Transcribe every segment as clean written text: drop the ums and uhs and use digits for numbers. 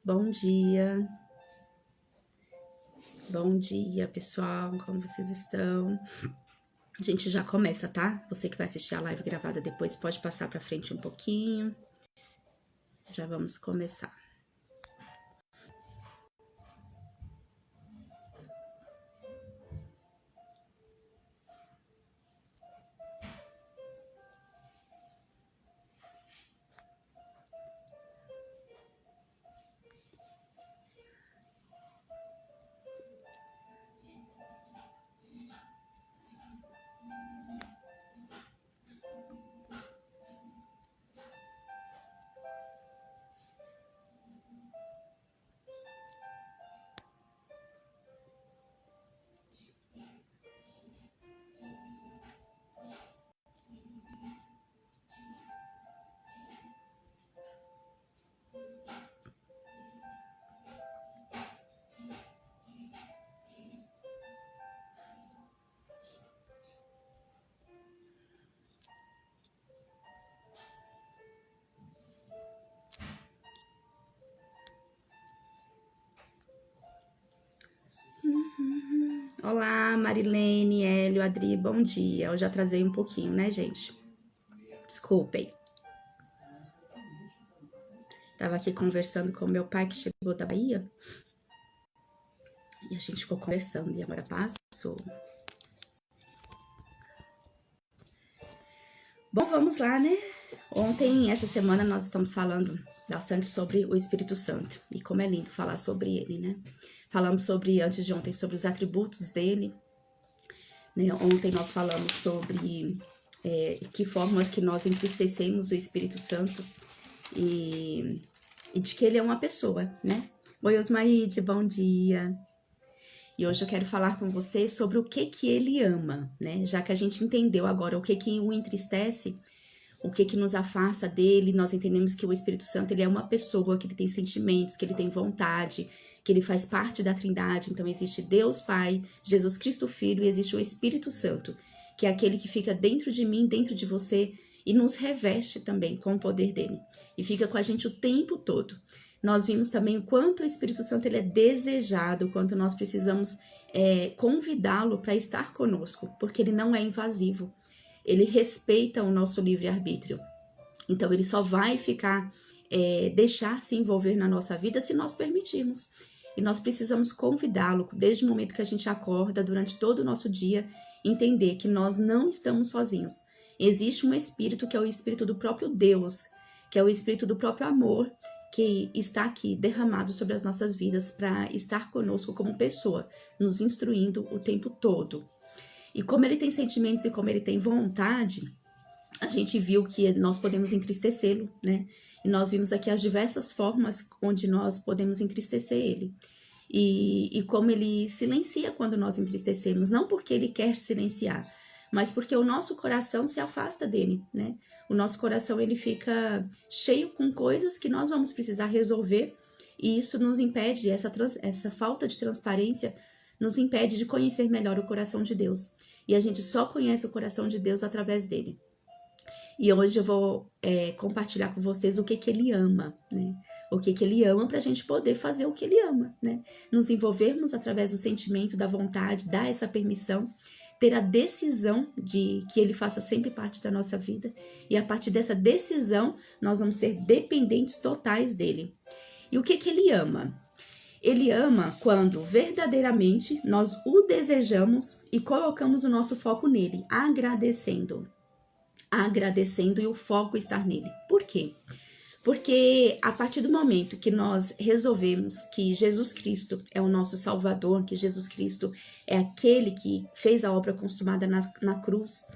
Bom dia. Bom dia, pessoal. Como vocês estão? A gente já começa, tá? Você que vai assistir a live gravada depois pode passar para frente um pouquinho. Já vamos começar. Olá, Marilene, Hélio, Adri, bom dia. Eu já atrasei um pouquinho, né, gente? Desculpem. Tava aqui conversando com meu pai que chegou da Bahia. E a gente ficou conversando e agora passou. Bom, vamos lá, né? Ontem, essa semana, nós estamos falando bastante sobre o Espírito Santo. E como é lindo falar sobre ele, né? Falamos antes de ontem, sobre os atributos dele. Né? Ontem nós falamos sobre que formas que nós entristecemos o Espírito Santo e de que ele é uma pessoa, né? Oi, Osmaíde, bom dia. E hoje eu quero falar com você sobre o que ele ama, né? Já que a gente entendeu agora o que o entristece, o que nos afasta dele, nós entendemos que o Espírito Santo ele é uma pessoa, que ele tem sentimentos, que ele tem vontade, que ele faz parte da Trindade. Então existe Deus Pai, Jesus Cristo Filho e existe o Espírito Santo, que é aquele que fica dentro de mim, dentro de você e nos reveste também com o poder dele. E fica com a gente o tempo todo. Nós vimos também o quanto o Espírito Santo ele é desejado, o quanto nós precisamos convidá-lo para estar conosco, porque ele não é invasivo. Ele respeita o nosso livre-arbítrio. Então, ele só vai deixar se envolver na nossa vida se nós permitirmos. E nós precisamos convidá-lo, desde o momento que a gente acorda, durante todo o nosso dia, entender que nós não estamos sozinhos. Existe um espírito que é o espírito do próprio Deus, que é o espírito do próprio amor, que está aqui derramado sobre as nossas vidas para estar conosco como pessoa, nos instruindo o tempo todo. E como ele tem sentimentos e como ele tem vontade, a gente viu que nós podemos entristecê-lo, né? E nós vimos aqui as diversas formas onde nós podemos entristecer ele. E como ele silencia quando nós entristecemos, não porque ele quer silenciar, mas porque o nosso coração se afasta dele, né? O nosso coração ele fica cheio com coisas que nós vamos precisar resolver e isso nos impede, essa falta de transparência nos impede de conhecer melhor o coração de Deus. E a gente só conhece o coração de Deus através dele. E hoje eu vou compartilhar com vocês o que ele ama, né? O que ele ama para a gente poder fazer o que ele ama, né? Nos envolvermos através do sentimento, da vontade, dar essa permissão, ter a decisão de que ele faça sempre parte da nossa vida. E a partir dessa decisão, nós vamos ser dependentes totais dele. E o que ele ama? Ele ama quando verdadeiramente nós o desejamos e colocamos o nosso foco nele, agradecendo e o foco estar nele. Por quê? Porque a partir do momento que nós resolvemos que Jesus Cristo é o nosso Salvador, que Jesus Cristo é aquele que fez a obra consumada na cruz,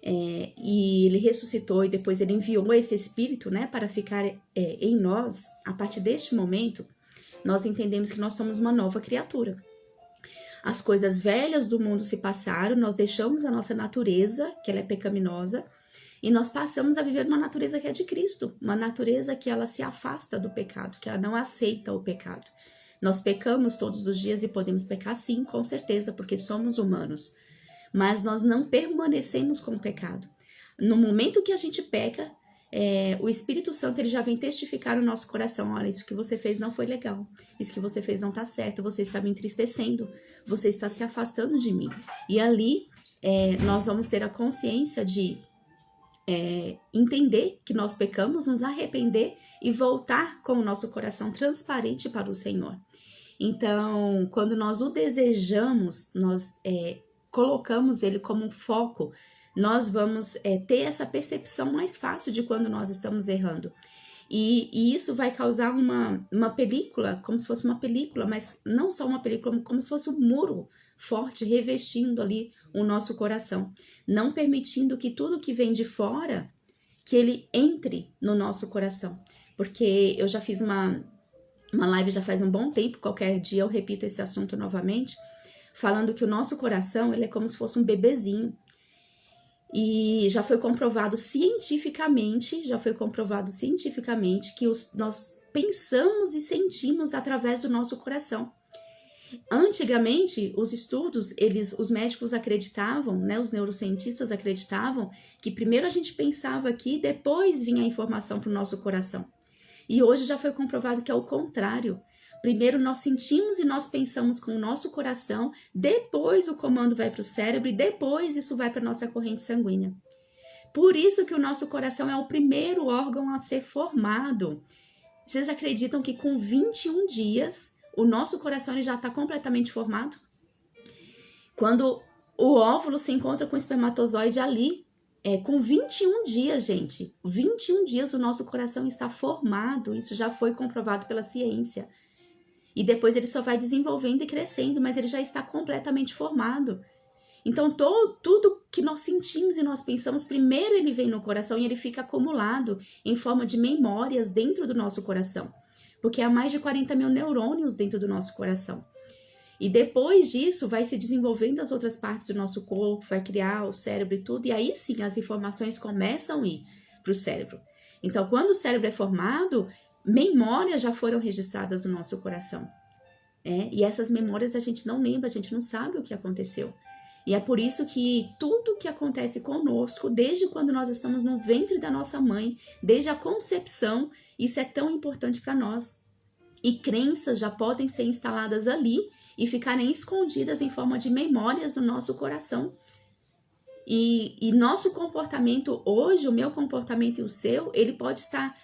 e ele ressuscitou e depois ele enviou esse Espírito, né, para ficar em nós, a partir deste momento, nós entendemos que nós somos uma nova criatura. As coisas velhas do mundo se passaram, nós deixamos a nossa natureza, que ela é pecaminosa, e nós passamos a viver uma natureza que é de Cristo, uma natureza que ela se afasta do pecado, que ela não aceita o pecado. Nós pecamos todos os dias e podemos pecar sim, com certeza, porque somos humanos, mas nós não permanecemos com o pecado. No momento que a gente peca, o Espírito Santo ele já vem testificar no nosso coração: olha, isso que você fez não foi legal, isso que você fez não tá certo, você está me entristecendo, você está se afastando de mim. E ali nós vamos ter a consciência de entender que nós pecamos, nos arrepender e voltar com o nosso coração transparente para o Senhor. Então, quando nós o desejamos, nós colocamos ele como um foco, nós vamos ter essa percepção mais fácil de quando nós estamos errando. E isso vai causar uma película, como se fosse uma película, mas não só uma película, como se fosse um muro forte, revestindo ali o nosso coração, não permitindo que tudo que vem de fora, que ele entre no nosso coração. Porque eu já fiz uma live já faz um bom tempo, qualquer dia eu repito esse assunto novamente, falando que o nosso coração ele é como se fosse um bebezinho. E já foi comprovado cientificamente que nós pensamos e sentimos através do nosso coração. Antigamente, os estudos, os médicos acreditavam, né, os neurocientistas acreditavam que primeiro a gente pensava aqui, depois vinha a informação para o nosso coração. E hoje já foi comprovado que é o contrário. Primeiro nós sentimos e nós pensamos com o nosso coração, depois o comando vai para o cérebro e depois isso vai para a nossa corrente sanguínea. Por isso que o nosso coração é o primeiro órgão a ser formado. Vocês acreditam que com 21 dias o nosso coração ele já está completamente formado? Quando o óvulo se encontra com o espermatozoide ali, com 21 dias, gente, 21 dias o nosso coração está formado, isso já foi comprovado pela ciência. E depois ele só vai desenvolvendo e crescendo, mas ele já está completamente formado. Então, tudo que nós sentimos e nós pensamos, primeiro ele vem no coração e ele fica acumulado em forma de memórias dentro do nosso coração. Porque há mais de 40 mil neurônios dentro do nosso coração. E depois disso, vai se desenvolvendo as outras partes do nosso corpo, vai criar o cérebro e tudo, e aí sim as informações começam a ir para o cérebro. Então, quando o cérebro é formado, memórias já foram registradas no nosso coração. E essas memórias a gente não lembra, a gente não sabe o que aconteceu. E é por isso que tudo que acontece conosco, desde quando nós estamos no ventre da nossa mãe, desde a concepção, isso é tão importante para nós. E crenças já podem ser instaladas ali e ficarem escondidas em forma de memórias no nosso coração. E nosso comportamento hoje, o meu comportamento e o seu, ele pode estar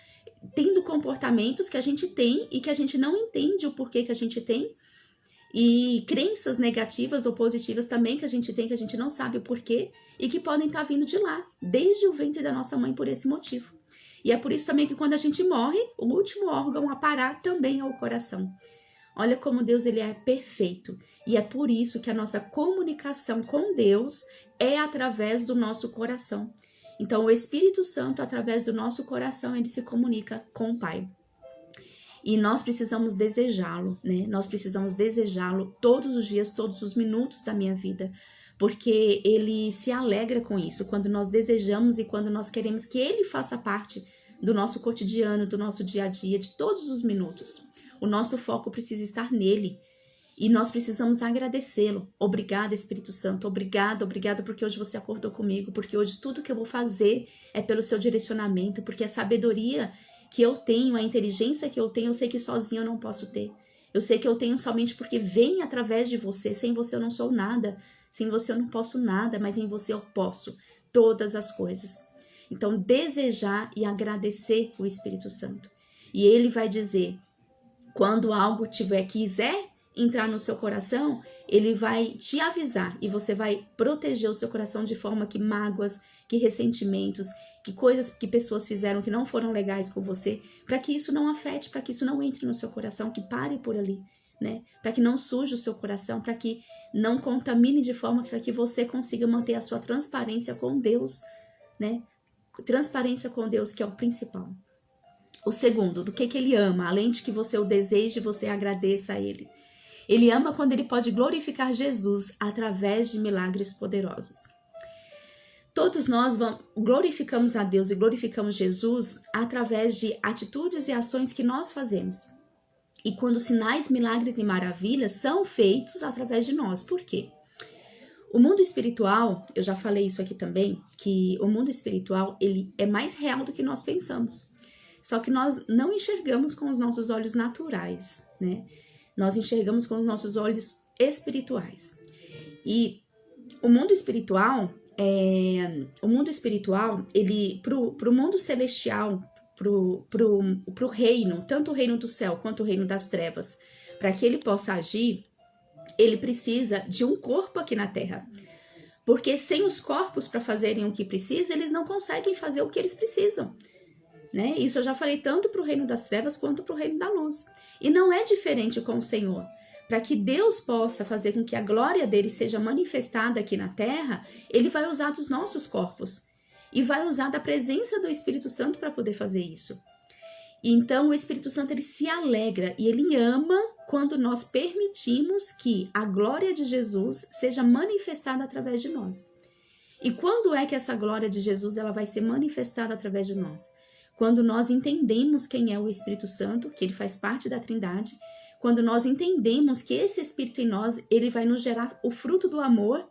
tendo comportamentos que a gente tem e que a gente não entende o porquê que a gente tem. E crenças negativas ou positivas também que a gente não sabe o porquê e que podem estar vindo de lá, desde o ventre da nossa mãe por esse motivo. E é por isso também que quando a gente morre, o último órgão a parar também é o coração. Olha como Deus ele é perfeito. E é por isso que a nossa comunicação com Deus é através do nosso coração. Então o Espírito Santo, através do nosso coração, ele se comunica com o Pai. E nós precisamos desejá-lo, né? Nós precisamos desejá-lo todos os dias, todos os minutos da minha vida. Porque ele se alegra com isso, quando nós desejamos e quando nós queremos que ele faça parte do nosso cotidiano, do nosso dia a dia, de todos os minutos. O nosso foco precisa estar nele e nós precisamos agradecê-lo. Obrigada, Espírito Santo, obrigada porque hoje você acordou comigo, porque hoje tudo que eu vou fazer é pelo seu direcionamento, porque a sabedoria que eu tenho, a inteligência que eu tenho, eu sei que sozinho eu não posso ter. Eu sei que eu tenho somente porque vem através de você. Sem você eu não sou nada. Sem você eu não posso nada, mas em você eu posso todas as coisas. Então, desejar e agradecer o Espírito Santo. E ele vai dizer, quando algo quiser entrar no seu coração, ele vai te avisar e você vai proteger o seu coração de forma que mágoas, que ressentimentos, que coisas que pessoas fizeram que não foram legais com você, para que isso não afete, para que isso não entre no seu coração, que pare por ali, né? Para que não suje o seu coração, para que não contamine de forma para que você consiga manter a sua transparência com Deus, né? Transparência com Deus, que é o principal. O segundo, do que ele ama, além de que você o deseje, você agradeça a ele. Ele ama quando ele pode glorificar Jesus através de milagres poderosos. Todos nós glorificamos a Deus e glorificamos Jesus através de atitudes e ações que nós fazemos. E quando sinais, milagres e maravilhas são feitos através de nós. Por quê? O mundo espiritual, eu já falei isso aqui também, que o mundo espiritual, ele é mais real do que nós pensamos. Só que nós não enxergamos com os nossos olhos naturais, né? Nós enxergamos com os nossos olhos espirituais. E o mundo espiritual, ele, pro mundo celestial, pro reino, tanto o reino do céu quanto o reino das trevas, para que ele possa agir, ele precisa de um corpo aqui na Terra. Porque sem os corpos para fazerem o que precisa, eles não conseguem fazer o que eles precisam. Né? Isso eu já falei tanto para o reino das trevas quanto para o reino da luz. E não é diferente com o Senhor. Para que Deus possa fazer com que a glória dele seja manifestada aqui na Terra, ele vai usar dos nossos corpos. E vai usar da presença do Espírito Santo para poder fazer isso. Então, o Espírito Santo, ele se alegra e ele ama quando nós permitimos que a glória de Jesus seja manifestada através de nós. E quando é que essa glória de Jesus ela vai ser manifestada através de nós? Quando nós entendemos quem é o Espírito Santo, que ele faz parte da Trindade, quando nós entendemos que esse Espírito em nós, ele vai nos gerar o fruto do amor,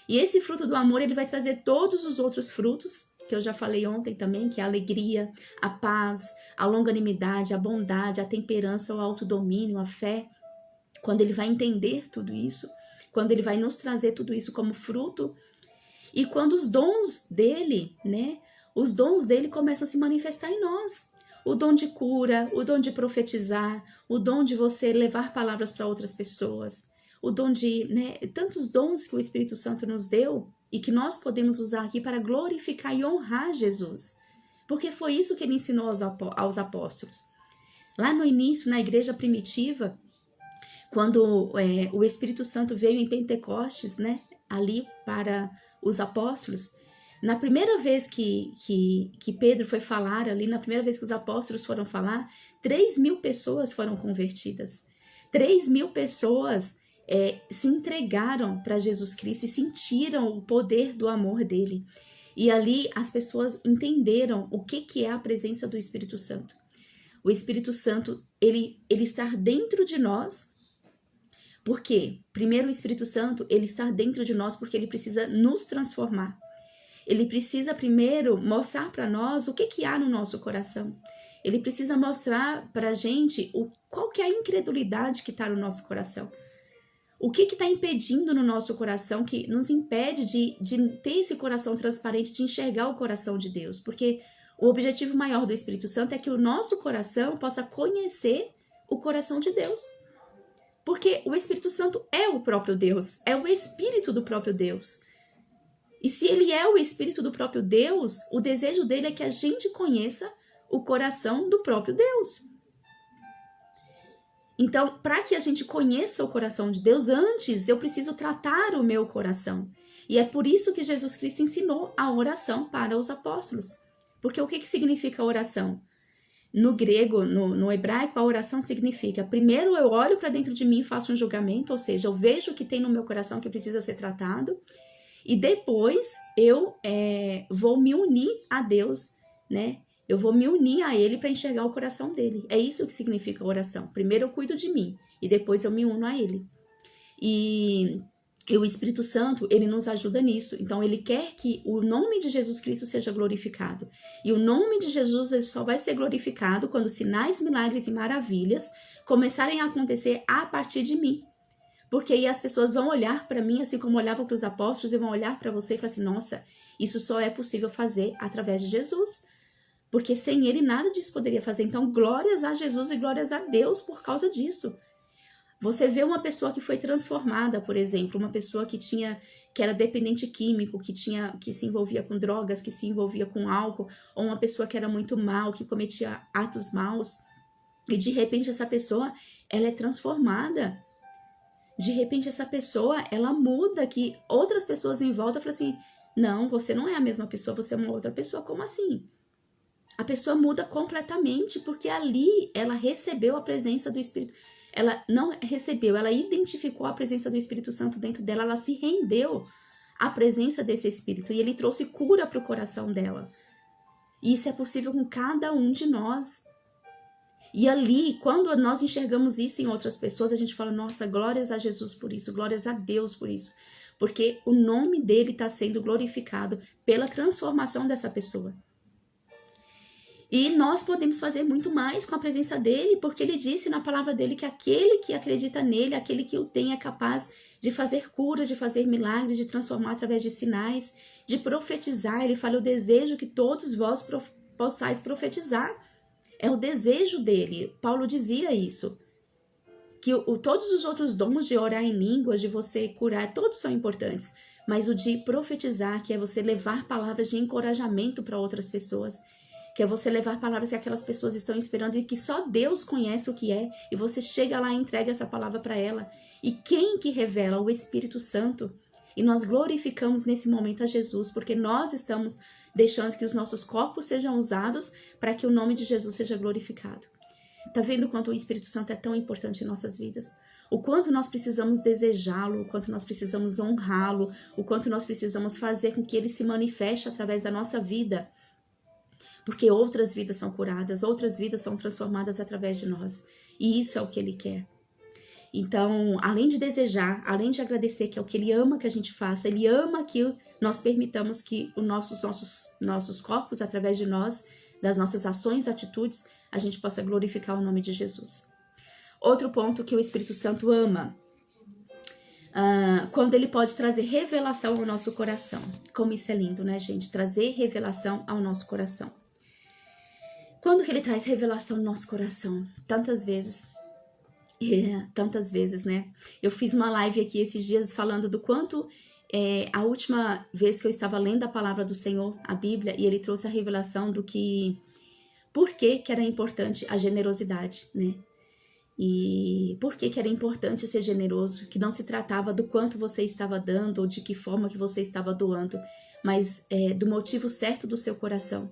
e esse fruto do amor, ele vai trazer todos os outros frutos, que eu já falei ontem também, que é a alegria, a paz, a longanimidade, a bondade, a temperança, o autodomínio, a fé. Quando ele vai entender tudo isso, quando ele vai nos trazer tudo isso como fruto, e quando os dons dele, né, os dons dele começam a se manifestar em nós. O dom de cura, o dom de profetizar, o dom de você levar palavras para outras pessoas, o dom de, né, tantos dons que o Espírito Santo nos deu e que nós podemos usar aqui para glorificar e honrar Jesus. Porque foi isso que ele ensinou aos apóstolos. Lá no início, na igreja primitiva, quando o Espírito Santo veio em Pentecostes, né, ali para os apóstolos, na primeira vez que Pedro foi falar ali, na primeira vez que os apóstolos foram falar, 3.000 pessoas foram convertidas. 3.000 pessoas se entregaram para Jesus Cristo e sentiram o poder do amor dele. E ali as pessoas entenderam o que é a presença do Espírito Santo. O Espírito Santo, ele está dentro de nós. Por quê? Primeiro, o Espírito Santo, ele está dentro de nós porque ele precisa nos transformar. Ele precisa primeiro mostrar para nós o que há no nosso coração. Ele precisa mostrar para a gente qual que é a incredulidade que está no nosso coração. O que está impedindo no nosso coração, que nos impede de ter esse coração transparente, de enxergar o coração de Deus. Porque o objetivo maior do Espírito Santo é que o nosso coração possa conhecer o coração de Deus. Porque o Espírito Santo é o próprio Deus, é o Espírito do próprio Deus. E se ele é o Espírito do próprio Deus, o desejo dele é que a gente conheça o coração do próprio Deus. Então, para que a gente conheça o coração de Deus, antes eu preciso tratar o meu coração. E é por isso que Jesus Cristo ensinou a oração para os apóstolos. Porque o que significa oração? No grego, no hebraico, a oração significa: primeiro eu olho para dentro de mim e faço um julgamento, ou seja, eu vejo o que tem no meu coração que precisa ser tratado. E depois eu vou me unir a Deus, né? Eu vou me unir a Ele para enxergar o coração dele. É isso que significa oração. Primeiro eu cuido de mim e depois eu me uno a Ele. E o Espírito Santo, ele nos ajuda nisso. Então, ele quer que o nome de Jesus Cristo seja glorificado. E o nome de Jesus ele só vai ser glorificado quando sinais, milagres e maravilhas começarem a acontecer a partir de mim. Porque aí as pessoas vão olhar para mim, assim como olhavam para os apóstolos, e vão olhar para você e falar assim: nossa, isso só é possível fazer através de Jesus. Porque sem ele nada disso poderia fazer. Então, glórias a Jesus e glórias a Deus por causa disso. Você vê uma pessoa que foi transformada, por exemplo, uma pessoa que era dependente químico, que se envolvia com drogas, que se envolvia com álcool, ou uma pessoa que era muito mal, que cometia atos maus, e de repente essa pessoa, ela é transformada. De repente essa pessoa, ela muda, que outras pessoas em volta falam assim: não, você não é a mesma pessoa, você é uma outra pessoa. Como assim? A pessoa muda completamente, porque ali ela recebeu a presença do Espírito. Ela não recebeu, ela identificou a presença do Espírito Santo dentro dela, ela se rendeu à presença desse Espírito e ele trouxe cura para o coração dela. E isso é possível com cada um de nós. E ali, quando nós enxergamos isso em outras pessoas, a gente fala: nossa, glórias a Jesus por isso, glórias a Deus por isso. porque o nome dele está sendo glorificado pela transformação dessa pessoa. E nós podemos fazer muito mais com a presença dele, porque ele disse na palavra dele que aquele que acredita nele, aquele que o tem, é capaz de fazer curas, de fazer milagres, de transformar através de sinais, de profetizar. Ele fala: eu desejo que todos vós possais profetizar. É o desejo dele. Paulo dizia isso. Que todos os outros dons de orar em línguas, de você curar, todos são importantes. Mas o de profetizar, que é você levar palavras de encorajamento para outras pessoas, que é você levar palavras que aquelas pessoas estão esperando e que só Deus conhece o que é, e você chega lá e entrega essa palavra para ela. E quem que revela? O Espírito Santo. E nós glorificamos nesse momento a Jesus, porque nós estamos deixando que os nossos corpos sejam usados para que o nome de Jesus seja glorificado. Tá vendo o quanto o Espírito Santo é tão importante em nossas vidas? O quanto nós precisamos desejá-lo, o quanto nós precisamos honrá-lo, o quanto nós precisamos fazer com que ele se manifeste através da nossa vida. Porque outras vidas são curadas, outras vidas são transformadas através de nós. E isso é o que ele quer. Então, além de desejar, além de agradecer, que é o que ele ama que a gente faça, ele ama que nós permitamos que os nossos corpos, através de nós, das nossas ações, atitudes, a gente possa glorificar o nome de Jesus. Outro ponto que o Espírito Santo ama, quando ele pode trazer revelação ao nosso coração. Como isso é lindo, né, gente? Trazer revelação ao nosso coração. Quando que ele traz revelação no nosso coração? Tantas vezes, né? Eu fiz uma live aqui esses dias falando do quanto a última vez que eu estava lendo a palavra do Senhor, a Bíblia, e ele trouxe a revelação do que, por que era importante a generosidade, né? E por que era importante ser generoso, que não se tratava do quanto você estava dando ou de que forma que você estava doando, mas do motivo certo do seu coração.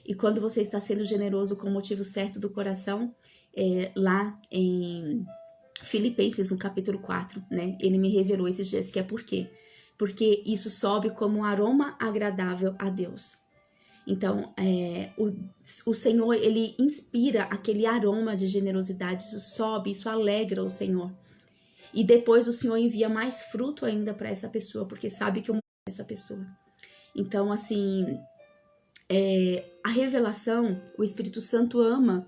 E quando você está sendo generoso com o motivo certo do coração, lá em Filipenses, no capítulo 4, né? Ele me revelou esses dias que é por quê? Porque isso sobe como um aroma agradável a Deus. Então, o Senhor, ele inspira aquele aroma de generosidade, isso sobe, isso alegra o Senhor. E depois o Senhor envia mais fruto ainda para essa pessoa, porque sabe que eu amo essa pessoa. Então, assim, a revelação, o Espírito Santo ama,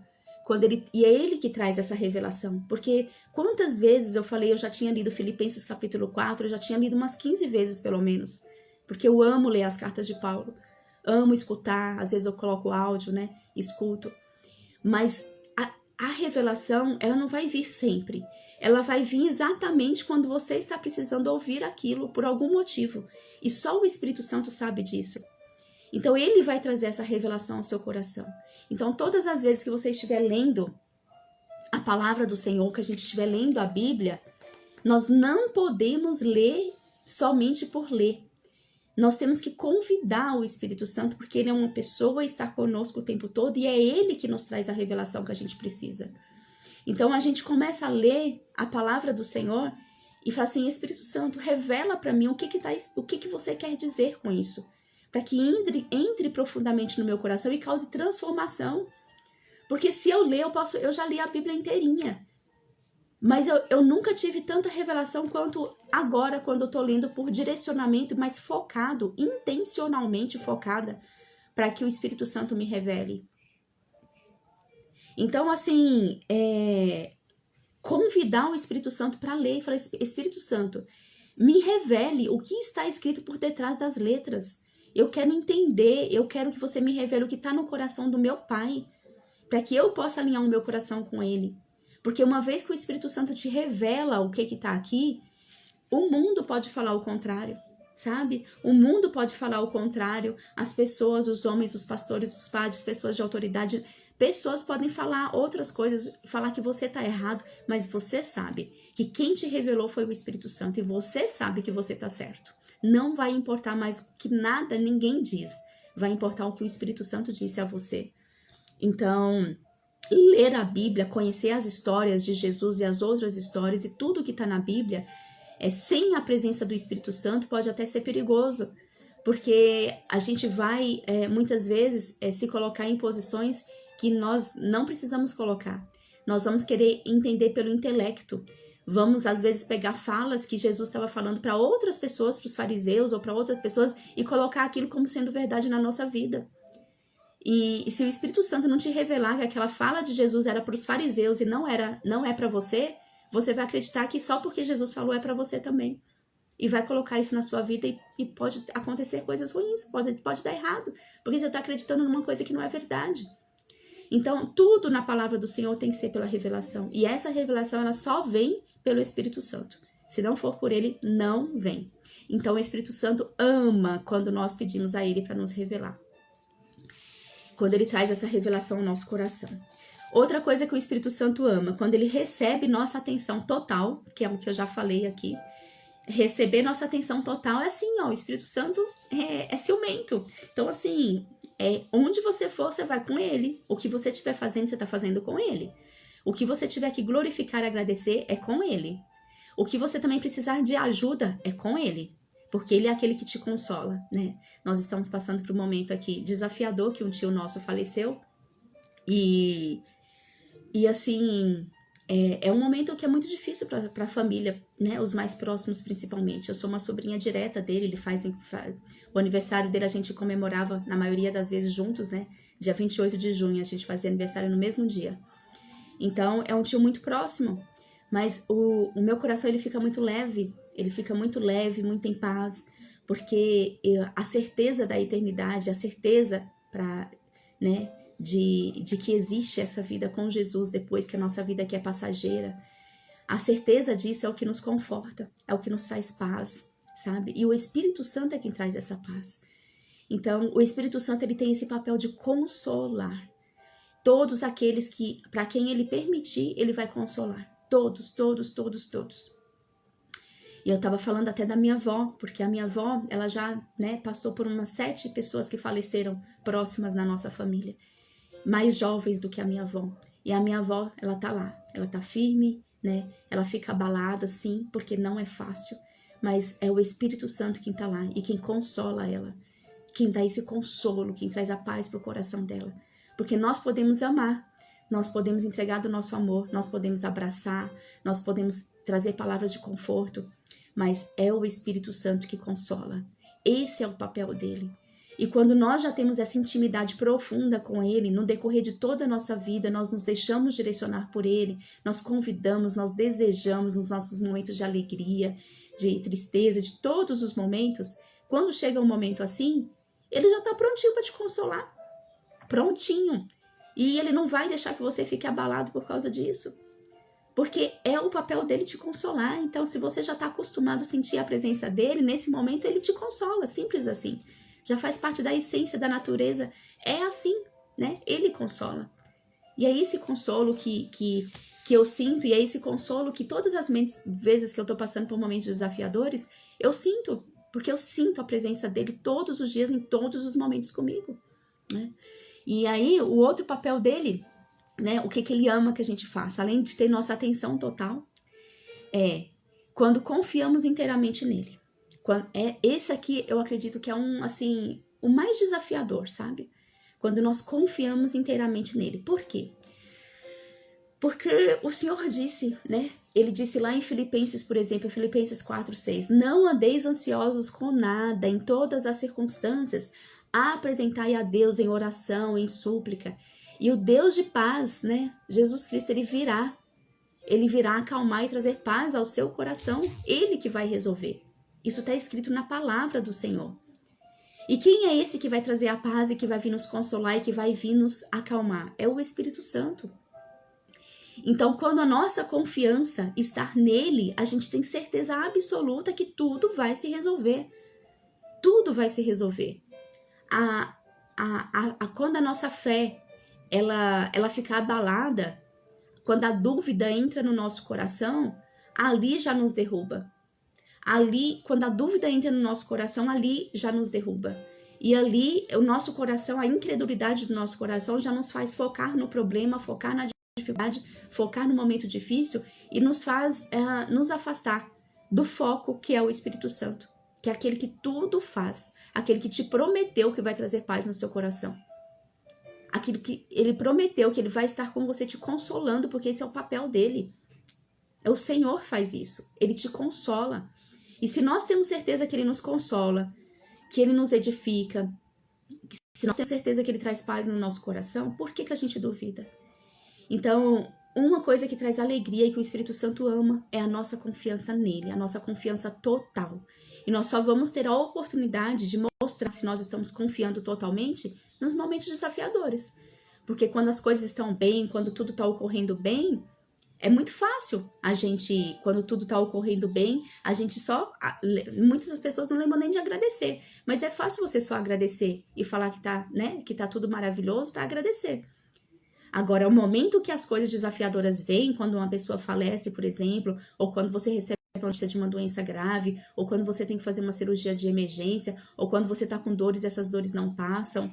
e é ele que traz essa revelação. Porque quantas vezes eu já tinha lido Filipenses capítulo 4, eu já tinha lido umas 15 vezes pelo menos, porque eu amo ler as cartas de Paulo. Amo escutar, às vezes eu coloco áudio, né? Escuto. Mas a revelação, ela não vai vir sempre. Ela vai vir exatamente quando você está precisando ouvir aquilo por algum motivo. E só o Espírito Santo sabe disso. Então, ele vai trazer essa revelação ao seu coração. Então, todas as vezes que você estiver lendo a palavra do Senhor, que a gente estiver lendo a Bíblia, nós não podemos ler somente por ler. Nós temos que convidar o Espírito Santo, porque ele é uma pessoa e está conosco o tempo todo, e é ele que nos traz a revelação que a gente precisa. Então, a gente começa a ler a palavra do Senhor e fala assim: Espírito Santo, revela para mim o que você quer dizer com isso, para que entre profundamente no meu coração e cause transformação. Porque se eu ler, eu já li a Bíblia inteirinha. Mas eu nunca tive tanta revelação quanto agora, quando eu tô lendo por direcionamento, mas focado, intencionalmente focada, para que o Espírito Santo me revele. Então, assim, convidar o Espírito Santo para ler, falar: Espírito Santo, me revele o que está escrito por detrás das letras. Eu quero entender, eu quero que você me revele o que está no coração do meu Pai, para que eu possa alinhar o meu coração com ele. Porque uma vez que o Espírito Santo te revela o que está aqui, o mundo pode falar o contrário, sabe? O mundo pode falar o contrário, as pessoas, os homens, os pastores, os padres, pessoas de autoridade, pessoas podem falar outras coisas, falar que você está errado, mas você sabe que quem te revelou foi o Espírito Santo e você sabe que você está certo. Não vai importar mais o que nada, ninguém diz, vai importar o que o Espírito Santo disse a você. Então, ler a Bíblia, conhecer as histórias de Jesus e as outras histórias e tudo que está na Bíblia, sem a presença do Espírito Santo pode até ser perigoso, porque a gente vai muitas vezes se colocar em posições que nós não precisamos colocar. Nós vamos querer entender pelo intelecto, Vamos, às vezes, pegar falas que Jesus estava falando para outras pessoas, para os fariseus ou para outras pessoas, e colocar aquilo como sendo verdade na nossa vida. E se o Espírito Santo não te revelar que aquela fala de Jesus era para os fariseus e não é para você, você vai acreditar que só porque Jesus falou é para você também. E vai colocar isso na sua vida e pode acontecer coisas ruins, pode dar errado, porque você está acreditando numa coisa que não é verdade. Então, tudo na palavra do Senhor tem que ser pela revelação. E essa revelação, ela só vem pelo Espírito Santo. Se não for por ele, não vem. Então, o Espírito Santo ama quando nós pedimos a ele para nos revelar. Quando ele traz essa revelação ao nosso coração. Outra coisa que o Espírito Santo ama, quando ele recebe nossa atenção total, que é o que eu já falei aqui. Receber nossa atenção total é assim, ó, o Espírito Santo é ciumento. Então, assim, onde você for, você vai com ele. O que você estiver fazendo, você está fazendo com ele. O que você tiver que glorificar e agradecer é com ele. O que você também precisar de ajuda é com ele. Porque ele é aquele que te consola, né? Nós estamos passando por um momento aqui desafiador, que um tio nosso faleceu. E assim, é um momento que é muito difícil para a família, né? Os mais próximos principalmente. Eu sou uma sobrinha direta dele, ele faz o aniversário dele, a gente comemorava na maioria das vezes juntos, né? Dia 28 de junho, a gente fazia aniversário no mesmo dia. Então, é um tio muito próximo, mas o meu coração ele fica muito leve, muito em paz, porque a certeza da eternidade, a certeza né, de que existe essa vida com Jesus depois que a nossa vida aqui é passageira, a certeza disso é o que nos conforta, é o que nos traz paz, sabe? E o Espírito Santo é quem traz essa paz. Então, o Espírito Santo ele tem esse papel de consolar. Todos aqueles que, para quem ele permitir, ele vai consolar. Todos. E eu estava falando até da minha avó, porque a minha avó, ela já, né, passou por umas 7 pessoas que faleceram próximas na nossa família. Mais jovens do que a minha avó. E a minha avó, ela tá lá. Ela tá firme, né? Ela fica abalada, sim, porque não é fácil. Mas é o Espírito Santo quem tá lá e quem consola ela. Quem dá esse consolo, quem traz a paz pro coração dela. Porque nós podemos amar, nós podemos entregar do nosso amor, nós podemos abraçar, nós podemos trazer palavras de conforto, mas é o Espírito Santo que consola. Esse é o papel dele. E quando nós já temos essa intimidade profunda com ele, no decorrer de toda a nossa vida, nós nos deixamos direcionar por ele, nós convidamos, nós desejamos nos nossos momentos de alegria, de tristeza, de todos os momentos, quando chega um momento assim, ele já está prontinho para te consolar. Prontinho. E ele não vai deixar que você fique abalado por causa disso. Porque é o papel dele te consolar. Então, se você já está acostumado a sentir a presença dele, nesse momento ele te consola, simples assim. Já faz parte da essência da natureza. É assim, né? Ele consola. E é esse consolo que eu sinto, e é esse consolo que todas as vezes que eu estou passando por momentos desafiadores, eu sinto. Porque eu sinto a presença dele todos os dias, em todos os momentos comigo, né? E aí, o outro papel dele, né, o que ele ama que a gente faça, além de ter nossa atenção total, é quando confiamos inteiramente nele. Esse aqui, eu acredito que é o mais desafiador, sabe? Quando nós confiamos inteiramente nele. Por quê? Porque o Senhor disse, né? Ele disse lá em Filipenses, por exemplo, Filipenses 4:6, não andeis ansiosos com nada, em todas as circunstâncias, apresentai a Deus em oração, em súplica. E o Deus de paz, né? Jesus Cristo, ele virá acalmar e trazer paz ao seu coração. Ele que vai resolver. Isso está escrito na palavra do Senhor. E quem é esse que vai trazer a paz e que vai vir nos consolar e que vai vir nos acalmar? É o Espírito Santo. Então, quando a nossa confiança está nele, a gente tem certeza absoluta que tudo vai se resolver. Tudo vai se resolver. Quando a nossa fé ela fica abalada, quando a dúvida entra no nosso coração, ali já nos derruba. Ali, quando a dúvida entra no nosso coração, ali já nos derruba. E ali, o nosso coração, a incredulidade do nosso coração já nos faz focar no problema, focar na dificuldade, focar no momento difícil e nos faz nos afastar do foco que é o Espírito Santo, que é aquele que tudo faz, aquele que te prometeu que vai trazer paz no seu coração. Aquilo que ele prometeu, que ele vai estar com você te consolando, porque esse é o papel dele. O Senhor faz isso. Ele te consola. E se nós temos certeza que Ele nos consola, que Ele nos edifica, se nós temos certeza que Ele traz paz no nosso coração, por que a gente duvida? Então, uma coisa que traz alegria e que o Espírito Santo ama é a nossa confiança nele, a nossa confiança total. E nós só vamos ter a oportunidade de mostrar se nós estamos confiando totalmente nos momentos desafiadores. Porque quando as coisas estão bem, quando tudo está ocorrendo bem, é muito fácil a gente, quando tudo está ocorrendo bem, a gente só, muitas das pessoas não lembram nem de agradecer, mas é fácil você só agradecer e falar que tá, né, que tá tudo maravilhoso, tá agradecer. Agora, o momento que as coisas desafiadoras vêm, quando uma pessoa falece, por exemplo, ou quando você recebe a notícia de uma doença grave, ou quando você tem que fazer uma cirurgia de emergência, ou quando você tá com dores e essas dores não passam,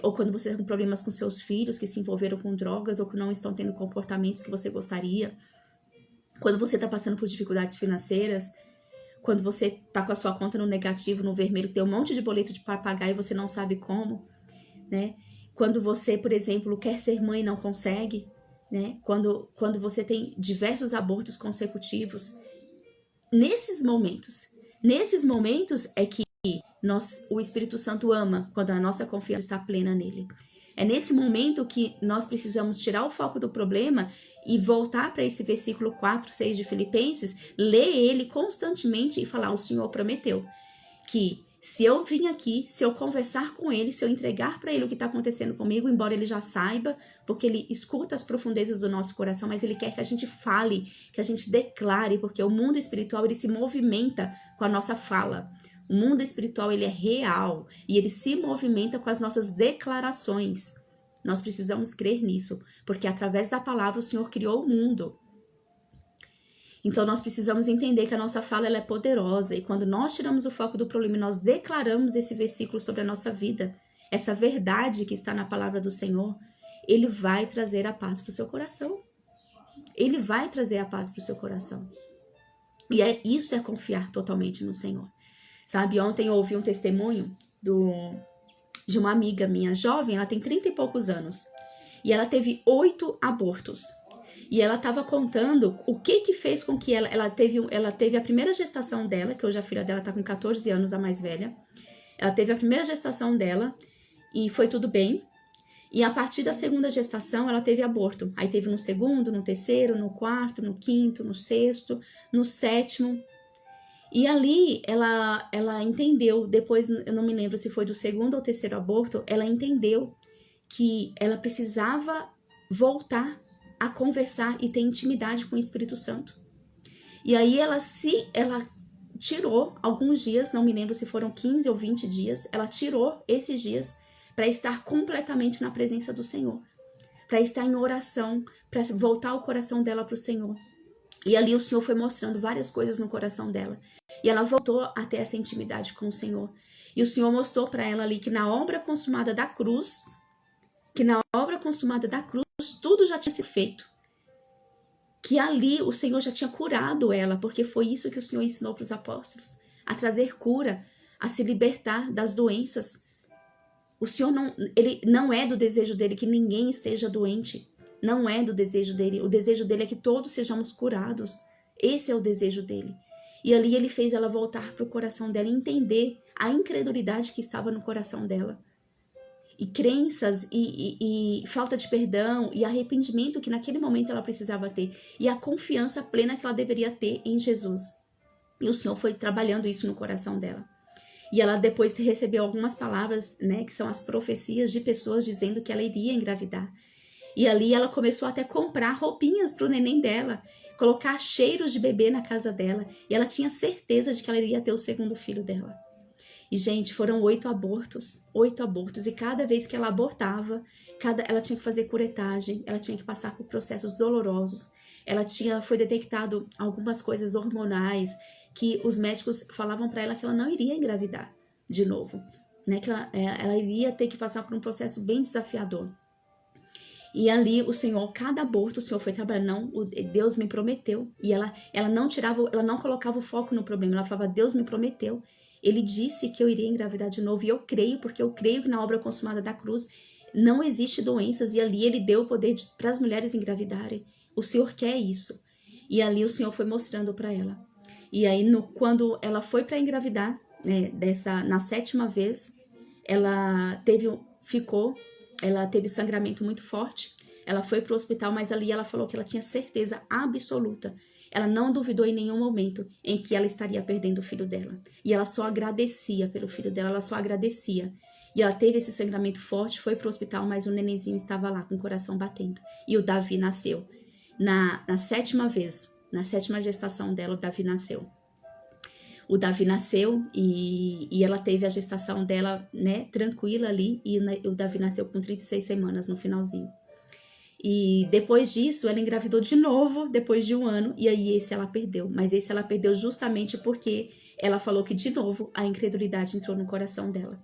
ou quando você está com problemas com seus filhos que se envolveram com drogas ou que não estão tendo comportamentos que você gostaria, quando você está passando por dificuldades financeiras, quando você está com a sua conta no negativo, no vermelho, que tem um monte de boleto para pagar e você não sabe como, né? Quando você, por exemplo, quer ser mãe e não consegue, né? Quando você tem diversos abortos consecutivos, nesses momentos é que o Espírito Santo ama quando a nossa confiança está plena nele. É nesse momento que nós precisamos tirar o foco do problema e voltar para esse versículo 4, 6 de Filipenses, ler ele constantemente e falar: o Senhor prometeu que se eu vir aqui, se eu conversar com ele, se eu entregar para ele o que está acontecendo comigo, embora ele já saiba, porque ele escuta as profundezas do nosso coração, mas ele quer que a gente fale, que a gente declare, porque o mundo espiritual ele se movimenta com a nossa fala. O mundo espiritual ele é real e ele se movimenta com as nossas declarações. Nós precisamos crer nisso, porque através da palavra o Senhor criou o mundo. Então nós precisamos entender que a nossa fala ela é poderosa e quando nós tiramos o foco do problema e nós declaramos esse versículo sobre a nossa vida, essa verdade que está na palavra do Senhor, ele vai trazer a paz para o seu coração. Ele vai trazer a paz para o seu coração. E isso é confiar totalmente no Senhor. Sabe, ontem eu ouvi um testemunho de uma amiga minha jovem, ela tem 30 e poucos anos. E ela teve 8 abortos. E ela estava contando o que fez com que ela teve a primeira gestação dela, que hoje a filha dela está com 14 anos, a mais velha. Ela teve a primeira gestação dela e foi tudo bem. E a partir da segunda gestação, ela teve aborto. Aí teve no segundo, no terceiro, no quarto, no quinto, no sexto, no sétimo. E ali ela entendeu, depois eu não me lembro se foi do segundo ou terceiro aborto, ela entendeu que ela precisava voltar a conversar e ter intimidade com o Espírito Santo. E aí ela tirou alguns dias, não me lembro se foram 15 ou 20 dias, ela tirou esses dias para estar completamente na presença do Senhor, para estar em oração, para voltar o coração dela para o Senhor. E ali o Senhor foi mostrando várias coisas no coração dela. E ela voltou a ter essa intimidade com o Senhor. E o Senhor mostrou para ela ali que na obra consumada da cruz, tudo já tinha sido feito. Que ali o Senhor já tinha curado ela, porque foi isso que o Senhor ensinou para os apóstolos. A trazer cura, a se libertar das doenças. O Senhor não é do desejo dele que ninguém esteja doente. Não é do desejo dele. O desejo dele é que todos sejamos curados. Esse é o desejo dele. E ali ele fez ela voltar para o coração dela e entender a incredulidade que estava no coração dela. E crenças e falta de perdão e arrependimento que naquele momento ela precisava ter. E a confiança plena que ela deveria ter em Jesus. E o Senhor foi trabalhando isso no coração dela. E ela depois recebeu algumas palavras, né, que são as profecias de pessoas dizendo que ela iria engravidar. E ali ela começou até a comprar roupinhas para o neném dela, colocar cheiros de bebê na casa dela. E ela tinha certeza de que ela iria ter o segundo filho dela. E, gente, foram 8 abortos. E cada vez que ela abortava, ela tinha que fazer curetagem, ela tinha que passar por processos dolorosos. Foi detectado algumas coisas hormonais que os médicos falavam para ela que ela não iria engravidar de novo, né? Que ela iria ter que passar por um processo bem desafiador. E ali cada aborto o Senhor foi trabalhando, Deus me prometeu. E ela não colocava o foco no problema, ela falava: Deus me prometeu. Ele disse que eu iria engravidar de novo e eu creio, porque eu creio que na obra consumada da cruz não existe doenças e ali ele deu o poder para as mulheres engravidarem. O Senhor quer isso. E ali o Senhor foi mostrando para ela. E aí, quando ela foi para engravidar, né, na 7ª vez, ela teve sangramento muito forte. Ela foi para o hospital, mas ali ela falou que ela tinha certeza absoluta. Ela não duvidou em nenhum momento em que ela estaria perdendo o filho dela. E ela só agradecia pelo filho dela, ela só agradecia. E ela teve esse sangramento forte, foi para o hospital, mas o nenenzinho estava lá com o coração batendo. E o Davi nasceu. Na 7ª vez, na 7ª gestação dela, o Davi nasceu. O Davi nasceu e ela teve a gestação dela, né, tranquila ali, e o Davi nasceu com 36 semanas no finalzinho. E depois disso, ela engravidou de novo, depois de 1 ano, e aí esse ela perdeu. Mas esse ela perdeu justamente porque ela falou que, de novo, a incredulidade entrou no coração dela.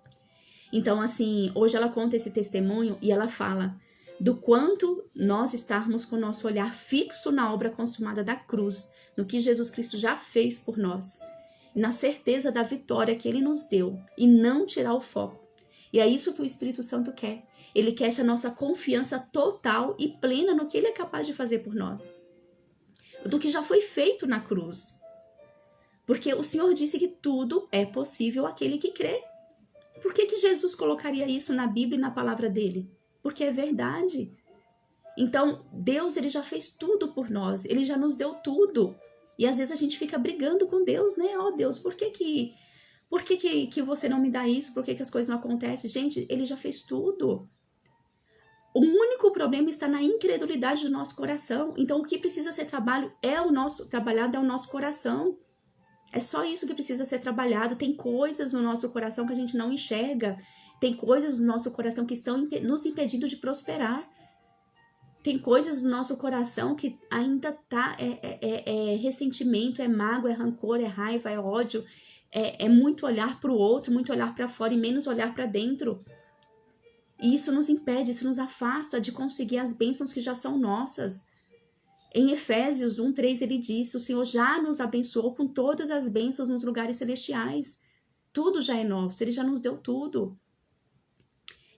Então, assim, hoje ela conta esse testemunho e ela fala do quanto nós estarmos com o nosso olhar fixo na obra consumada da cruz, no que Jesus Cristo já fez por nós, na certeza da vitória que Ele nos deu, e não tirar o foco. E é isso que o Espírito Santo quer. Ele quer essa nossa confiança total e plena no que Ele é capaz de fazer por nós, do que já foi feito na cruz. Porque o Senhor disse que tudo é possível àquele que crê. Por que Jesus colocaria isso na Bíblia e na palavra dele? Porque é verdade. Então, Deus, ele já fez tudo por nós. Ele já nos deu tudo. E às vezes a gente fica brigando com Deus, né? Ó, Deus, por que você não me dá isso? Por que as coisas não acontecem? Gente, ele já fez tudo. O único problema está na incredulidade do nosso coração. Então, o que precisa ser trabalhado é o nosso coração. É só isso que precisa ser trabalhado. Tem coisas no nosso coração que a gente não enxerga. Tem coisas no nosso coração que estão nos impedindo de prosperar. Tem coisas no nosso coração que ainda tá... É ressentimento, é mágoa, é rancor, é raiva, é ódio. É muito olhar para o outro, muito olhar para fora e menos olhar para dentro. E isso nos impede, isso nos afasta de conseguir as bênçãos que já são nossas. Em Efésios 1:3 ele diz: o Senhor já nos abençoou com todas as bênçãos nos lugares celestiais. Tudo já é nosso, Ele já nos deu tudo.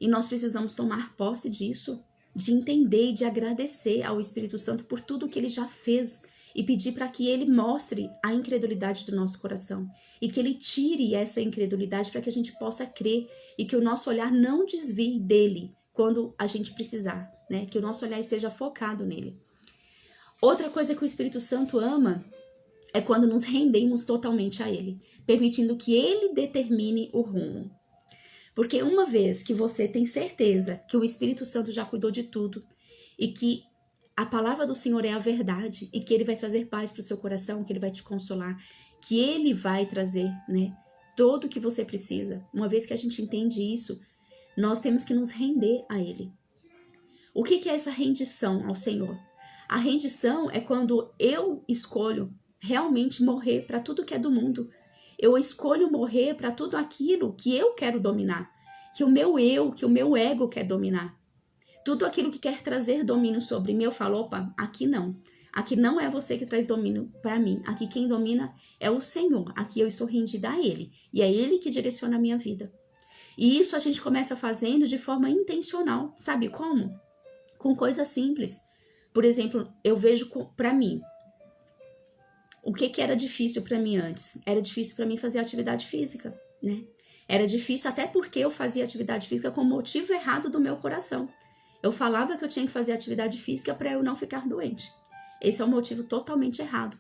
E nós precisamos tomar posse disso, de entender e de agradecer ao Espírito Santo por tudo que Ele já fez e pedir para que Ele mostre a incredulidade do nosso coração e que Ele tire essa incredulidade para que a gente possa crer e que o nosso olhar não desvie dele quando a gente precisar, né? Que o nosso olhar esteja focado nele. Outra coisa que o Espírito Santo ama é quando nos rendemos totalmente a Ele, permitindo que Ele determine o rumo. Porque uma vez que você tem certeza que o Espírito Santo já cuidou de tudo e que a palavra do Senhor é a verdade e que Ele vai trazer paz para o seu coração, que Ele vai te consolar, que Ele vai trazer, né, tudo o que você precisa. Uma vez que a gente entende isso, nós temos que nos render a Ele. O que é essa rendição ao Senhor? A rendição é quando eu escolho realmente morrer para tudo que é do mundo. Eu escolho morrer para tudo aquilo que eu quero dominar, que o meu ego quer dominar. Tudo aquilo que quer trazer domínio sobre mim, eu falo, opa, aqui não. Aqui não é você que traz domínio para mim. Aqui quem domina é o Senhor. Aqui eu estou rendida a Ele. E é Ele que direciona a minha vida. E isso a gente começa fazendo de forma intencional. Sabe como? Com coisas simples. Por exemplo, eu vejo para mim, o que era difícil para mim antes? Era difícil para mim fazer atividade física, né? Era difícil até porque eu fazia atividade física com o motivo errado do meu coração. Eu falava que eu tinha que fazer atividade física para eu não ficar doente. Esse é um motivo totalmente errado.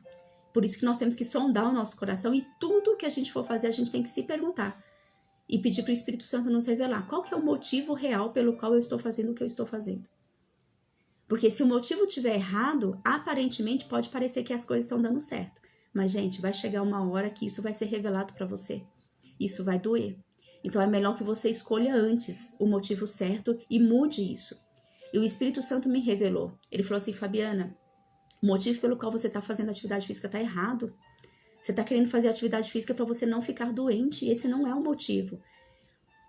Por isso que nós temos que sondar o nosso coração e tudo que a gente for fazer, a gente tem que se perguntar e pedir para o Espírito Santo nos revelar qual que é o motivo real pelo qual eu estou fazendo o que eu estou fazendo. Porque se o motivo estiver errado, aparentemente pode parecer que as coisas estão dando certo. Mas, gente, vai chegar uma hora que isso vai ser revelado para você. Isso vai doer. Então, é melhor que você escolha antes o motivo certo e mude isso. E o Espírito Santo me revelou. Ele falou assim, Fabiana, o motivo pelo qual você está fazendo atividade física está errado. Você está querendo fazer atividade física para você não ficar doente. Esse não é o motivo.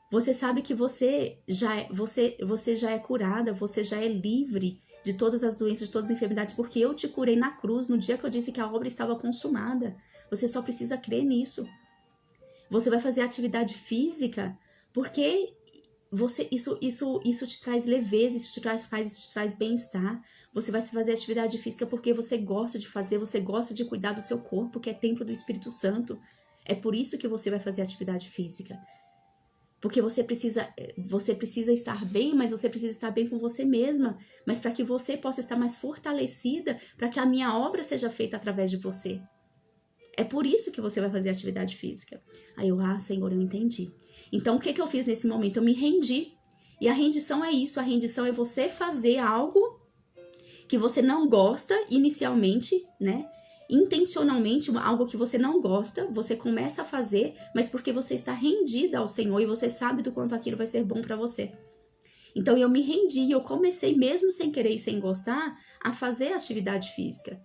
Você sabe que você já é curada, você já é livre de todas as doenças, de todas as enfermidades, porque eu te curei na cruz no dia que eu disse que a obra estava consumada. Você só precisa crer nisso. Você vai fazer atividade física porque isso te traz leveza, isso te traz paz, isso te traz bem-estar. Você vai fazer atividade física porque você gosta de fazer, você gosta de cuidar do seu corpo, que é templo do Espírito Santo. É por isso que você vai fazer atividade física. Porque você precisa estar bem, mas você precisa estar bem com você mesma. Mas para que você possa estar mais fortalecida, para que a minha obra seja feita através de você. É por isso que você vai fazer atividade física. Aí eu, Senhor, eu entendi. Então, o que eu fiz nesse momento? Eu me rendi. E a rendição é isso. A rendição é você fazer algo que você não gosta inicialmente, né? Intencionalmente, algo que você não gosta, você começa a fazer, mas porque você está rendida ao Senhor e você sabe do quanto aquilo vai ser bom para você. Então, eu me rendi, eu comecei mesmo sem querer e sem gostar a fazer atividade física.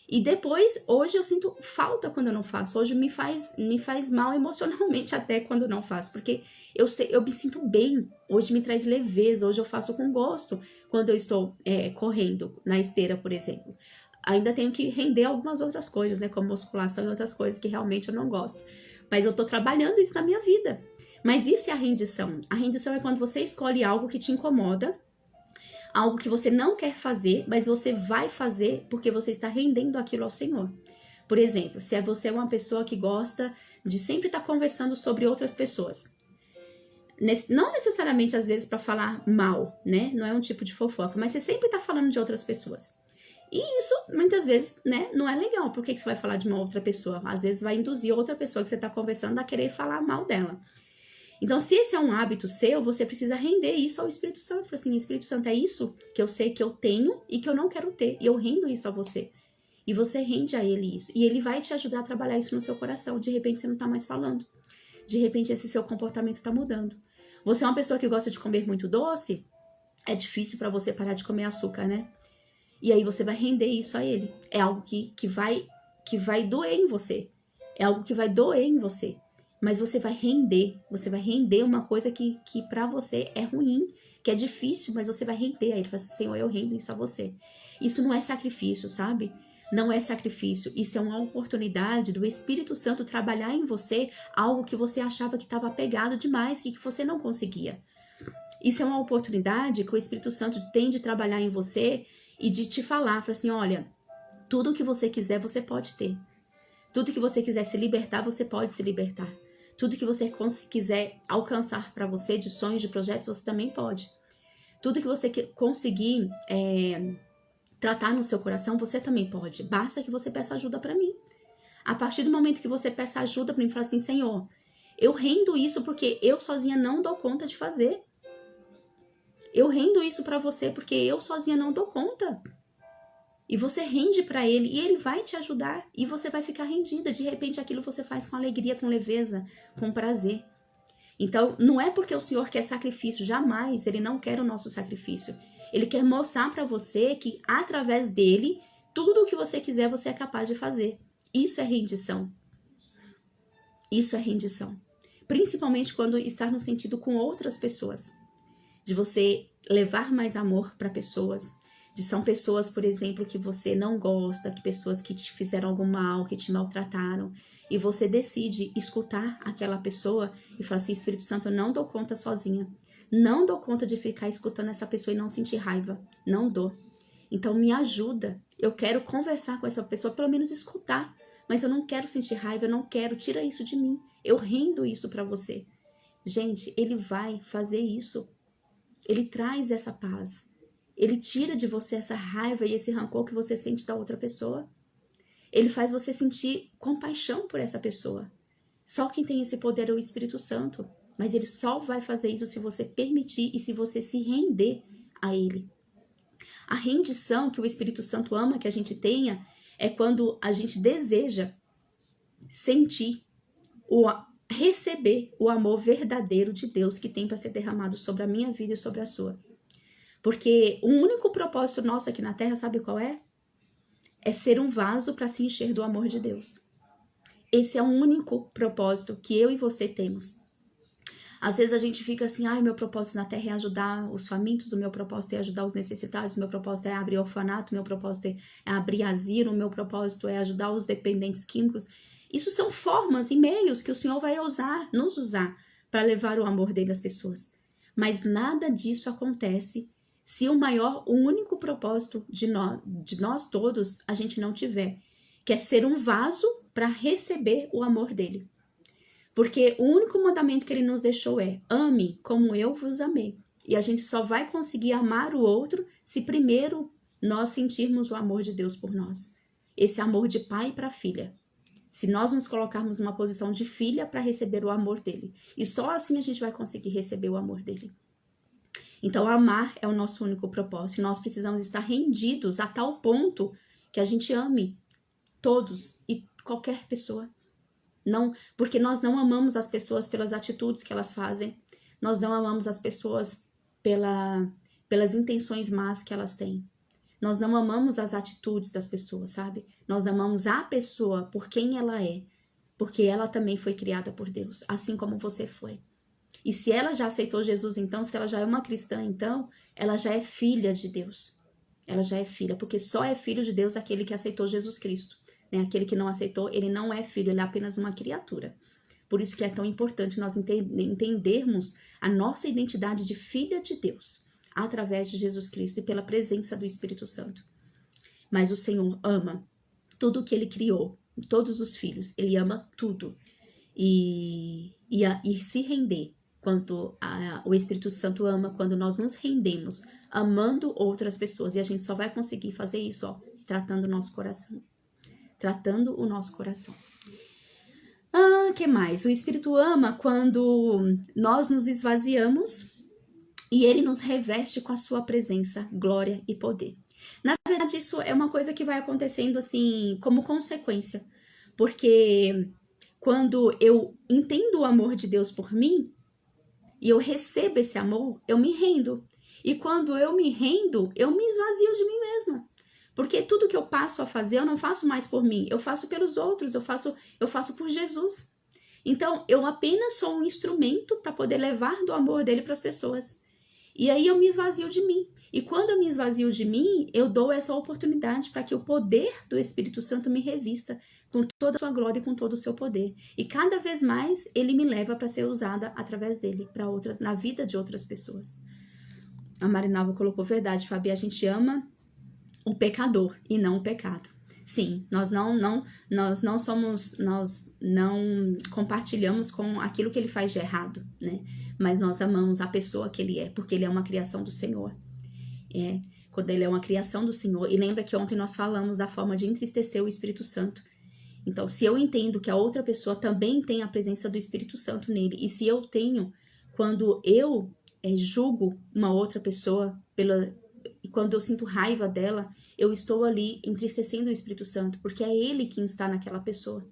E depois, hoje eu sinto falta quando eu não faço. Hoje me faz mal emocionalmente até quando eu não faço. Porque eu me sinto bem. Hoje me traz leveza. Hoje eu faço com gosto quando eu estou correndo na esteira, por exemplo. Ainda tenho que render algumas outras coisas, né? Como musculação e outras coisas que realmente eu não gosto. Mas eu tô trabalhando isso na minha vida. Mas isso é a rendição. A rendição é quando você escolhe algo que te incomoda, algo que você não quer fazer, mas você vai fazer porque você está rendendo aquilo ao Senhor. Por exemplo, se você é uma pessoa que gosta de sempre estar conversando sobre outras pessoas. Não necessariamente, às vezes, para falar mal, né? Não é um tipo de fofoca, mas você sempre está falando de outras pessoas. E isso, muitas vezes, né, não é legal. Por que você vai falar de uma outra pessoa? Às vezes vai induzir outra pessoa que você está conversando a querer falar mal dela. Então, se esse é um hábito seu, você precisa render isso ao Espírito Santo. Fala assim, Espírito Santo, é isso que eu sei que eu tenho e que eu não quero ter. E eu rendo isso a você. E você rende a ele isso. E ele vai te ajudar a trabalhar isso no seu coração. De repente, você não tá mais falando. De repente, esse seu comportamento tá mudando. Você é uma pessoa que gosta de comer muito doce? É difícil para você parar de comer açúcar, né? E aí você vai render isso a ele. É algo que vai doer em você. É algo que vai doer em você. Mas você vai render uma coisa que para você é ruim, que é difícil, mas você vai render. Aí ele fala assim, Senhor, eu rendo isso a você. Isso não é sacrifício, sabe? Não é sacrifício, isso é uma oportunidade do Espírito Santo trabalhar em você algo que você achava que estava apegado demais, que você não conseguia. Isso é uma oportunidade que o Espírito Santo tem de trabalhar em você e de te falar assim, olha, tudo que você quiser, você pode ter. Tudo que você quiser se libertar, você pode se libertar. Tudo que você quiser alcançar para você, de sonhos, de projetos, você também pode. Tudo que você conseguir tratar no seu coração, você também pode. Basta que você peça ajuda para mim. A partir do momento que você peça ajuda para mim, fala assim, Senhor, eu rendo isso porque eu sozinha não dou conta de fazer. Eu rendo isso para você porque eu sozinha não dou conta. E você rende para ele e ele vai te ajudar e você vai ficar rendida. De repente aquilo você faz com alegria, com leveza, com prazer. Então não é porque o Senhor quer sacrifício, jamais, ele não quer o nosso sacrifício. Ele quer mostrar para você que através dele, tudo o que você quiser você é capaz de fazer. Isso é rendição. Isso é rendição. Principalmente quando está no sentido com outras pessoas. De você levar mais amor para pessoas. São pessoas, por exemplo, que você não gosta, que pessoas que te fizeram algum mal, que te maltrataram, e você decide escutar aquela pessoa e falar assim, Espírito Santo, eu não dou conta sozinha, não dou conta de ficar escutando essa pessoa e não sentir raiva, não dou. Então me ajuda, eu quero conversar com essa pessoa, pelo menos escutar, mas eu não quero sentir raiva, eu não quero, tira isso de mim, eu rendo isso para você. Gente, ele vai fazer isso, ele traz essa paz. Ele tira de você essa raiva e esse rancor que você sente da outra pessoa. Ele faz você sentir compaixão por essa pessoa. Só quem tem esse poder é o Espírito Santo. Mas ele só vai fazer isso se você permitir e se você se render a ele. A rendição que o Espírito Santo ama que a gente tenha é quando a gente deseja sentir, receber o amor verdadeiro de Deus que tem para ser derramado sobre a minha vida e sobre a sua. Porque o único propósito nosso aqui na Terra, sabe qual é? É ser um vaso para se encher do amor de Deus. Esse é o único propósito que eu e você temos. Às vezes a gente fica assim, meu propósito na Terra é ajudar os famintos, o meu propósito é ajudar os necessitados, o meu propósito é abrir orfanato, o meu propósito é abrir asilo, o meu propósito é ajudar os dependentes químicos. Isso são formas e meios que o Senhor vai nos usar para levar o amor dele às pessoas. Mas nada disso acontece se o único propósito de nós todos a gente não tiver, que é ser um vaso para receber o amor dele. Porque o único mandamento que ele nos deixou é: ame como eu vos amei. E a gente só vai conseguir amar o outro se primeiro nós sentirmos o amor de Deus por nós. Esse amor de pai para filha. Se nós nos colocarmos numa posição de filha para receber o amor dele. E só assim a gente vai conseguir receber o amor dele. Então, amar é o nosso único propósito. E nós precisamos estar rendidos a tal ponto que a gente ame todos e qualquer pessoa. Não, porque nós não amamos as pessoas pelas atitudes que elas fazem. Nós não amamos as pessoas pelas intenções más que elas têm. Nós não amamos as atitudes das pessoas, sabe? Nós amamos a pessoa por quem ela é. Porque ela também foi criada por Deus, assim como você foi. E se ela já aceitou Jesus, então, se ela já é uma cristã, então, ela já é filha de Deus. Ela já é filha, porque só é filho de Deus aquele que aceitou Jesus Cristo. Aquele que não aceitou, ele não é filho, ele é apenas uma criatura. Por isso que é tão importante nós entendermos a nossa identidade de filha de Deus, através de Jesus Cristo e pela presença do Espírito Santo. Mas o Senhor ama tudo que ele criou, todos os filhos, ele ama tudo. E se render, quanto o Espírito Santo ama, quando nós nos rendemos, amando outras pessoas. E a gente só vai conseguir fazer isso, tratando o nosso coração. Tratando o nosso coração. Que mais? O Espírito ama quando nós nos esvaziamos e ele nos reveste com a sua presença, glória e poder. Na verdade, isso é uma coisa que vai acontecendo assim, como consequência. Porque quando eu entendo o amor de Deus por mim e eu recebo esse amor, eu me rendo. E quando eu me rendo, eu me esvazio de mim mesma. Porque tudo que eu passo a fazer, eu não faço mais por mim, eu faço pelos outros, eu faço por Jesus. Então, eu apenas sou um instrumento para poder levar do amor dele para as pessoas. E aí eu me esvazio de mim. E quando eu me esvazio de mim, eu dou essa oportunidade para que o poder do Espírito Santo me revista com toda a sua glória e com todo o seu poder. E cada vez mais ele me leva para ser usada através dele, na vida de outras pessoas. A Marinalva colocou verdade, Fabi, a gente ama o pecador e não o pecado. Sim, nós não compartilhamos com aquilo que ele faz de errado, né? Mas nós amamos a pessoa que ele é, porque ele é uma criação do Senhor. Quando ele é uma criação do Senhor. E lembra que ontem nós falamos da forma de entristecer o Espírito Santo. Então, se eu entendo que a outra pessoa também tem a presença do Espírito Santo nele, e se eu tenho, quando eu julgo uma outra pessoa e quando eu sinto raiva dela, eu estou ali entristecendo o Espírito Santo, porque é ele quem está naquela pessoa.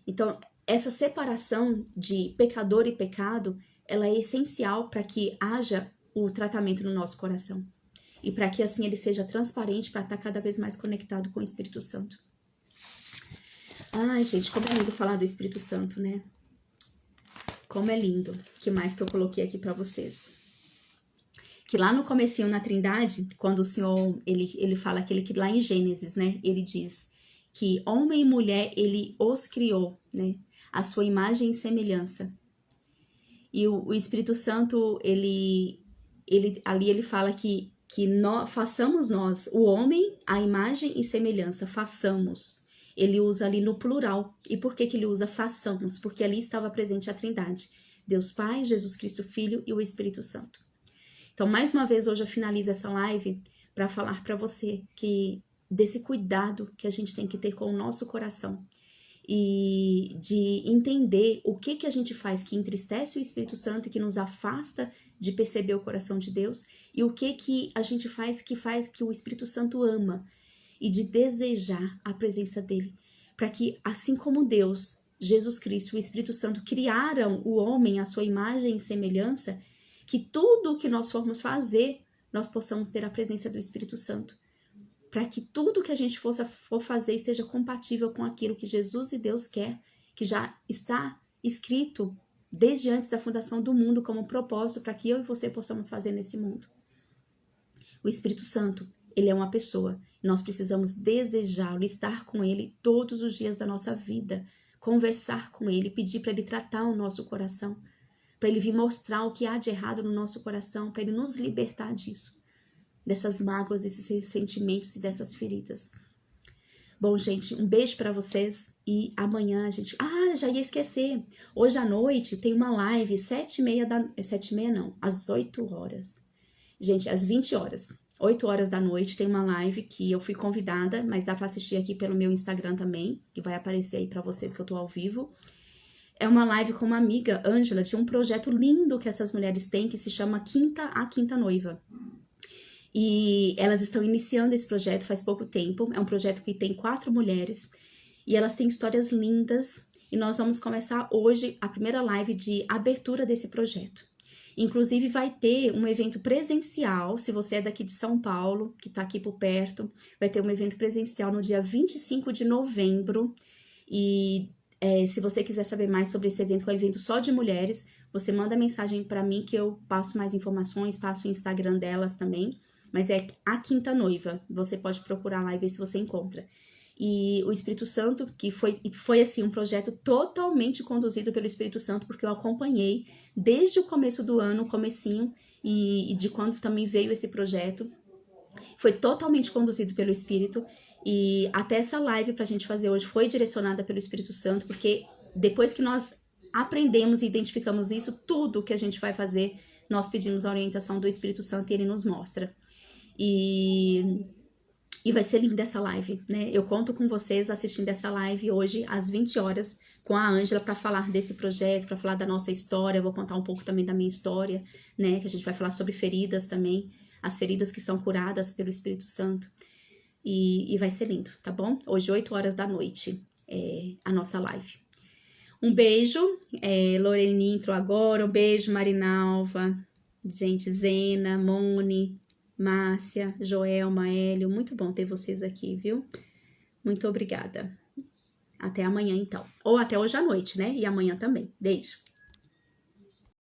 Então, essa separação de pecador e pecado, ela é essencial para que haja o tratamento no nosso coração. E para que assim ele seja transparente, para estar cada vez mais conectado com o Espírito Santo. Ai, gente, como é lindo falar do Espírito Santo, né? Como é lindo. O que mais que eu coloquei aqui para vocês? Que lá no comecinho na Trindade, quando o Senhor, ele fala aquele que lá em Gênesis, né? Ele diz que homem e mulher, ele os criou, né? A sua imagem e semelhança. E o Espírito Santo, ali ele fala que façamos nós, o homem, a imagem e semelhança, façamos. Ele usa ali no plural. E por que ele usa façamos? Porque ali estava presente a Trindade. Deus Pai, Jesus Cristo Filho e o Espírito Santo. Então, mais uma vez, hoje eu finalizo essa live para falar para você desse cuidado que a gente tem que ter com o nosso coração e de entender o que a gente faz que entristece o Espírito Santo e que nos afasta de perceber o coração de Deus e o que a gente faz que o Espírito Santo ama e de desejar a presença dele, para que, assim como Deus, Jesus Cristo e o Espírito Santo criaram o homem à sua imagem e semelhança, que tudo o que nós formos fazer, nós possamos ter a presença do Espírito Santo. Para que tudo que a gente for fazer esteja compatível com aquilo que Jesus e Deus quer, que já está escrito desde antes da fundação do mundo como propósito para que eu e você possamos fazer nesse mundo. O Espírito Santo, ele é uma pessoa. Nós precisamos desejá-lo, estar com ele todos os dias da nossa vida, conversar com ele, pedir para ele tratar o nosso coração, para ele vir mostrar o que há de errado no nosso coração, para ele nos libertar disso. dessas mágoas, desses ressentimentos e dessas feridas. Bom, gente, um beijo pra vocês e amanhã a gente... Ah, já ia esquecer. Hoje à noite tem uma live, 7h30 da... 7h30 não, às 8 horas. Gente, às 20 horas. 8 horas da noite tem uma live que eu fui convidada, mas dá pra assistir aqui pelo meu Instagram também, que vai aparecer aí pra vocês que eu tô ao vivo. É uma live com uma amiga, Ângela, de um projeto lindo que essas mulheres têm, que se chama A Quinta Noiva. E elas estão iniciando esse projeto faz pouco tempo. É um projeto que tem 4 mulheres e elas têm histórias lindas. E nós vamos começar hoje a primeira live de abertura desse projeto. Inclusive vai ter um evento presencial, se você é daqui de São Paulo, que tá aqui por perto, vai ter um evento presencial no dia 25 de novembro. E se você quiser saber mais sobre esse evento, que é um evento só de mulheres, você manda mensagem para mim que eu passo mais informações, passo o Instagram delas também. Mas é A Quinta Noiva, você pode procurar lá e ver se você encontra. E o Espírito Santo, que foi assim, um projeto totalmente conduzido pelo Espírito Santo, porque eu acompanhei desde o começo do ano, comecinho, e de quando também veio esse projeto. Foi totalmente conduzido pelo Espírito, e até essa live pra gente fazer hoje foi direcionada pelo Espírito Santo, porque depois que nós aprendemos e identificamos isso, tudo que a gente vai fazer, nós pedimos a orientação do Espírito Santo e ele nos mostra. E vai ser linda essa live, né? Eu conto com vocês assistindo essa live hoje às 20 horas com a Ângela para falar desse projeto, para falar da nossa história. Eu vou contar um pouco também da minha história, né? Que a gente vai falar sobre feridas também, as feridas que são curadas pelo Espírito Santo. E vai ser lindo, tá bom? Hoje, 8 horas da noite, a nossa live. Um beijo, Loreni entrou agora, um beijo, Marinalva, gente, Zena, Moni, Márcia, Joelma, Hélio, muito bom ter vocês aqui, viu? Muito obrigada. Até amanhã, então. Ou até hoje à noite, né? E amanhã também. Beijo.